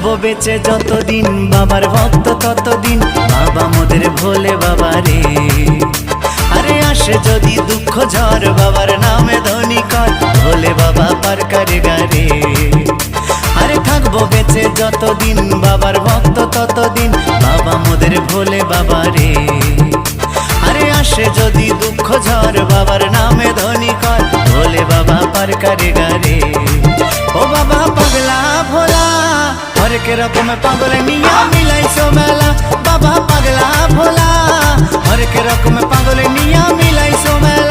থাকবো বেঁচে যতদিন বাবার ভক্ত ততদিন, বাবা মোদের ভোলে বাবা রে। আরে আসে যদি দুঃখ ঝড় বাবার নামে ধ্বনি কর, ভোলে বাবা পার করে গারে। আরে থাকবো বেঁচে যতদিন বাবার ভক্ত ততদিন, বাবা মোদের ভোলে বাবা রে। আরে আসে যদি দুঃখ ঝড় বাবার নামে ধ্বনি কর, ভোলে বাবা পার করে গারে। ও বাবা পাগলা ভোলা হরেক রকম পাগল নিয়া মিলাইছো মেলা, বাবা পাগলা ভোলা হরেক রকম পাগল নিয়া মিলাইছো মেলা।